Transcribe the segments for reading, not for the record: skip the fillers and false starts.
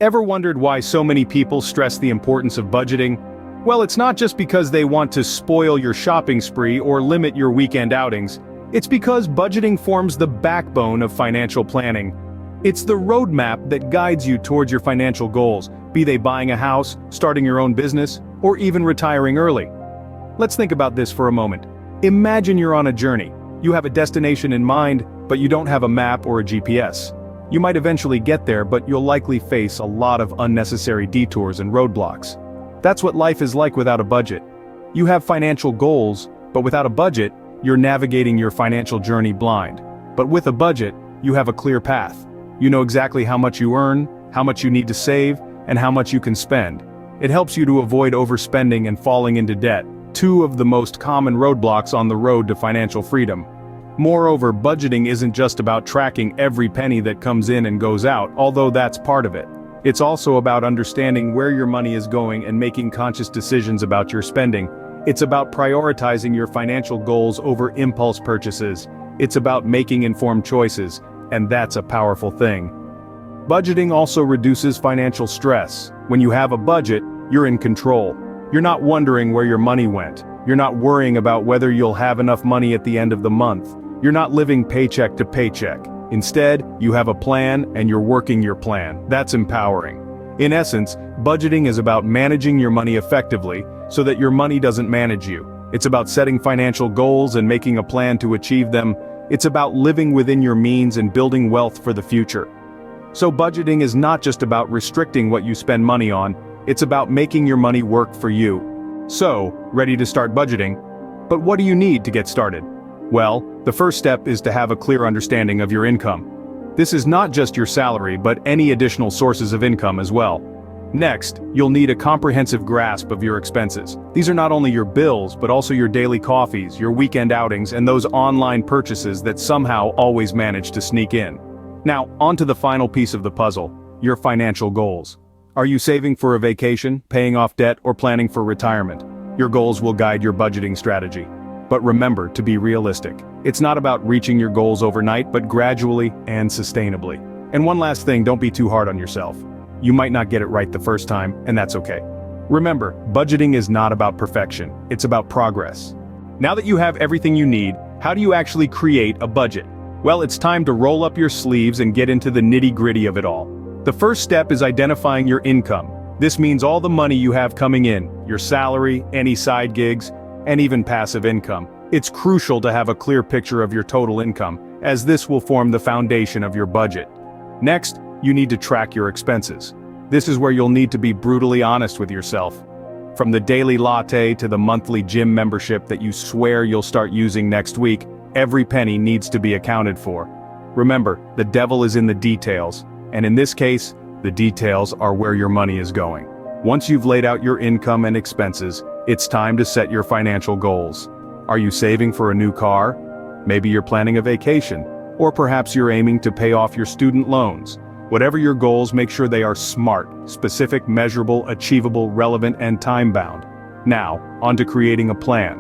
Ever wondered why so many people stress the importance of budgeting? Well, it's not just because they want to spoil your shopping spree or limit your weekend outings. It's because budgeting forms the backbone of financial planning. It's the roadmap that guides you towards your financial goals, be they buying a house, starting your own business, or even retiring early. Let's think about this for a moment. Imagine you're on a journey. You have a destination in mind, but you don't have a map or a GPS. You might eventually get there, but you'll likely face a lot of unnecessary detours and roadblocks. That's what life is like without a budget. You have financial goals, but without a budget, you're navigating your financial journey blind. But with a budget, you have a clear path. You know exactly how much you earn, how much you need to save, and how much you can spend. It helps you to avoid overspending and falling into debt, two of the most common roadblocks on the road to financial freedom. Moreover, budgeting isn't just about tracking every penny that comes in and goes out, although that's part of it. It's also about understanding where your money is going and making conscious decisions about your spending. It's about prioritizing your financial goals over impulse purchases. It's about making informed choices, and that's a powerful thing. Budgeting also reduces financial stress. When you have a budget, you're in control. You're not wondering where your money went. You're not worrying about whether you'll have enough money at the end of the month. You're not living paycheck to paycheck. Instead, you have a plan and you're working your plan. That's empowering. In essence, budgeting is about managing your money effectively so that your money doesn't manage you. It's about setting financial goals and making a plan to achieve them. It's about living within your means and building wealth for the future. So budgeting is not just about restricting what you spend money on, it's about making your money work for you. So, ready to start budgeting? But what do you need to get started? Well, the first step is to have a clear understanding of your income. This is not just your salary, but any additional sources of income as well. Next, you'll need a comprehensive grasp of your expenses. These are not only your bills, but also your daily coffees, your weekend outings, and those online purchases that somehow always manage to sneak in. Now, on to the final piece of the puzzle, your financial goals. Are you saving for a vacation, paying off debt, or planning for retirement? Your goals will guide your budgeting strategy. But remember to be realistic. It's not about reaching your goals overnight, but gradually and sustainably. And one last thing, don't be too hard on yourself. You might not get it right the first time, and that's okay. Remember, budgeting is not about perfection, it's about progress. Now that you have everything you need, how do you actually create a budget? Well, it's time to roll up your sleeves and get into the nitty-gritty of it all. The first step is identifying your income. This means all the money you have coming in, your salary, any side gigs, and even passive income. It's crucial to have a clear picture of your total income, as this will form the foundation of your budget. Next, you need to track your expenses. This is where you'll need to be brutally honest with yourself. From the daily latte to the monthly gym membership that you swear you'll start using next week, every penny needs to be accounted for. Remember, the devil is in the details, and in this case, the details are where your money is going. Once you've laid out your income and expenses, it's time to set your financial goals. Are you saving for a new car? Maybe you're planning a vacation, or perhaps you're aiming to pay off your student loans. Whatever your goals, make sure they are smart, specific, measurable, achievable, relevant, and time-bound. Now, on to creating a plan.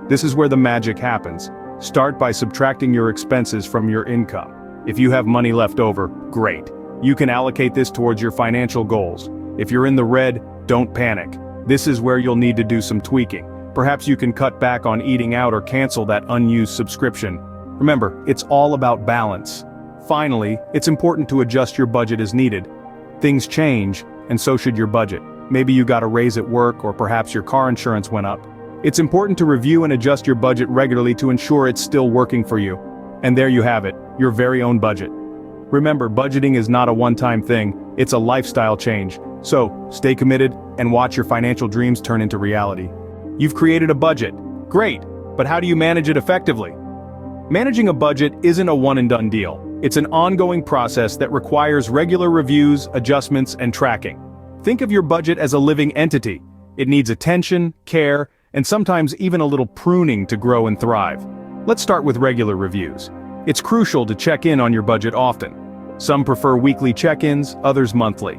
This is where the magic happens. Start by subtracting your expenses from your income. If you have money left over, great. You can allocate this towards your financial goals. If you're in the red, don't panic. This is where you'll need to do some tweaking. Perhaps you can cut back on eating out or cancel that unused subscription. Remember, it's all about balance. Finally, it's important to adjust your budget as needed. Things change, and so should your budget. Maybe you got a raise at work, or perhaps your car insurance went up. It's important to review and adjust your budget regularly to ensure it's still working for you. And there you have it, your very own budget. Remember, budgeting is not a one-time thing, it's a lifestyle change. So, stay committed and watch your financial dreams turn into reality. You've created a budget. Great, but how do you manage it effectively? Managing a budget isn't a one-and-done deal. It's an ongoing process that requires regular reviews, adjustments, and tracking. Think of your budget as a living entity. It needs attention, care, and sometimes even a little pruning to grow and thrive. Let's start with regular reviews. It's crucial to check in on your budget often. Some prefer weekly check-ins, others monthly.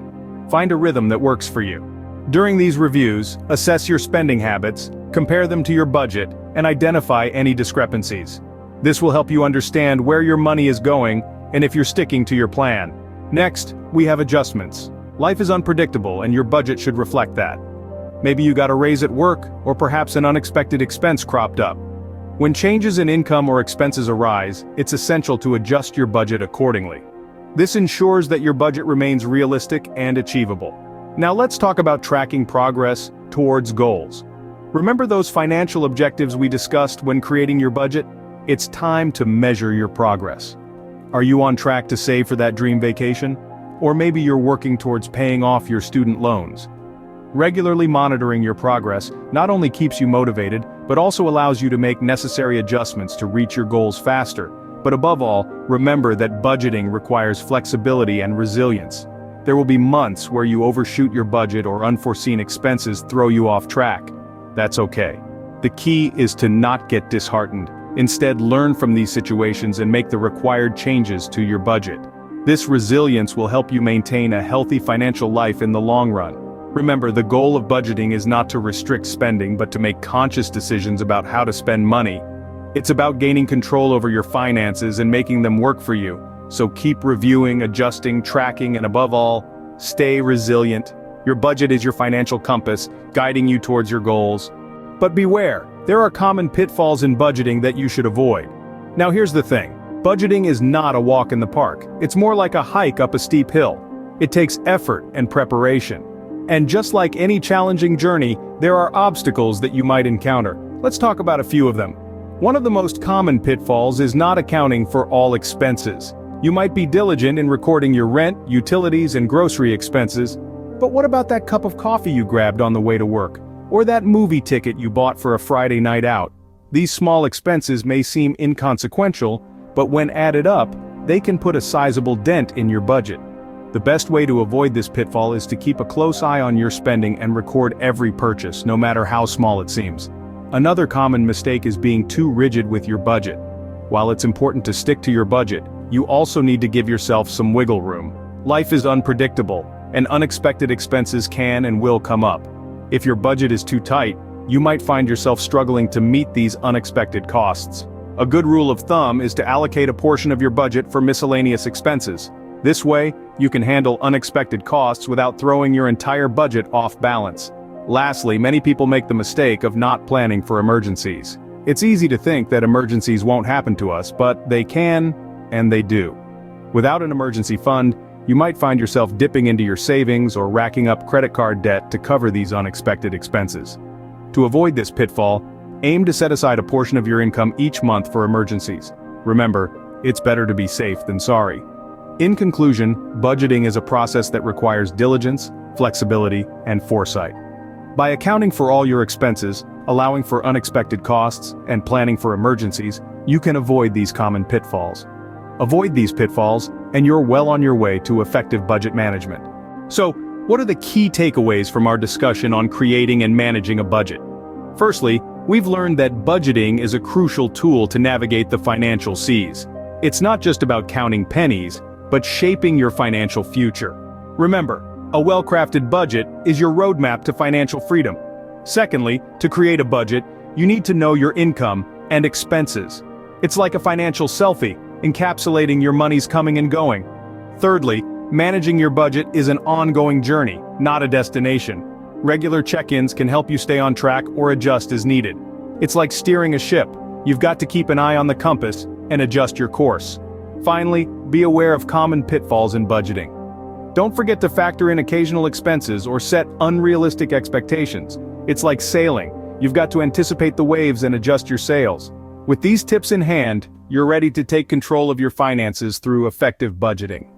Find a rhythm that works for you. During these reviews, assess your spending habits, compare them to your budget, and identify any discrepancies. This will help you understand where your money is going and if you're sticking to your plan. Next, we have adjustments. Life is unpredictable and your budget should reflect that. Maybe you got a raise at work, or perhaps an unexpected expense cropped up. When changes in income or expenses arise, it's essential to adjust your budget accordingly. This ensures that your budget remains realistic and achievable. Now let's talk about tracking progress towards goals. Remember those financial objectives we discussed when creating your budget? It's time to measure your progress. Are you on track to save for that dream vacation? Or maybe you're working towards paying off your student loans. Regularly monitoring your progress not only keeps you motivated, but also allows you to make necessary adjustments to reach your goals faster. But above all, remember that budgeting requires flexibility and resilience. There will be months where you overshoot your budget or unforeseen expenses throw you off track. That's okay. The key is to not get disheartened. Instead, learn from these situations and make the required changes to your budget. This resilience will help you maintain a healthy financial life in the long run. Remember, the goal of budgeting is not to restrict spending but to make conscious decisions about how to spend money. It's about gaining control over your finances and making them work for you. So keep reviewing, adjusting, tracking, and above all, stay resilient. Your budget is your financial compass, guiding you towards your goals. But beware, there are common pitfalls in budgeting that you should avoid. Now here's the thing. Budgeting is not a walk in the park. It's more like a hike up a steep hill. It takes effort and preparation. And just like any challenging journey, there are obstacles that you might encounter. Let's talk about a few of them. One of the most common pitfalls is not accounting for all expenses. You might be diligent in recording your rent, utilities, and grocery expenses, but what about that cup of coffee you grabbed on the way to work? Or that movie ticket you bought for a Friday night out? These small expenses may seem inconsequential, but when added up, they can put a sizable dent in your budget. The best way to avoid this pitfall is to keep a close eye on your spending and record every purchase, no matter how small it seems. Another common mistake is being too rigid with your budget. While it's important to stick to your budget, you also need to give yourself some wiggle room. Life is unpredictable, and unexpected expenses can and will come up. If your budget is too tight, you might find yourself struggling to meet these unexpected costs. A good rule of thumb is to allocate a portion of your budget for miscellaneous expenses. This way, you can handle unexpected costs without throwing your entire budget off balance. Lastly, many people make the mistake of not planning for emergencies. It's easy to think that emergencies won't happen to us, but they can, and they do. Without an emergency fund, you might find yourself dipping into your savings or racking up credit card debt to cover these unexpected expenses. To avoid this pitfall, aim to set aside a portion of your income each month for emergencies. Remember, it's better to be safe than sorry. In conclusion, budgeting is a process that requires diligence, flexibility, and foresight. By accounting for all your expenses, allowing for unexpected costs, and planning for emergencies, you can avoid these common pitfalls. Avoid these pitfalls, and you're well on your way to effective budget management. So, what are the key takeaways from our discussion on creating and managing a budget? Firstly, we've learned that budgeting is a crucial tool to navigate the financial seas. It's not just about counting pennies, but shaping your financial future. Remember, a well-crafted budget is your roadmap to financial freedom. Secondly, to create a budget, you need to know your income and expenses. It's like a financial selfie, encapsulating your money's coming and going. Thirdly, managing your budget is an ongoing journey, not a destination. Regular check-ins can help you stay on track or adjust as needed. It's like steering a ship. You've got to keep an eye on the compass and adjust your course. Finally, be aware of common pitfalls in budgeting. Don't forget to factor in occasional expenses or set unrealistic expectations. It's like sailing. You've got to anticipate the waves and adjust your sails. With these tips in hand, you're ready to take control of your finances through effective budgeting.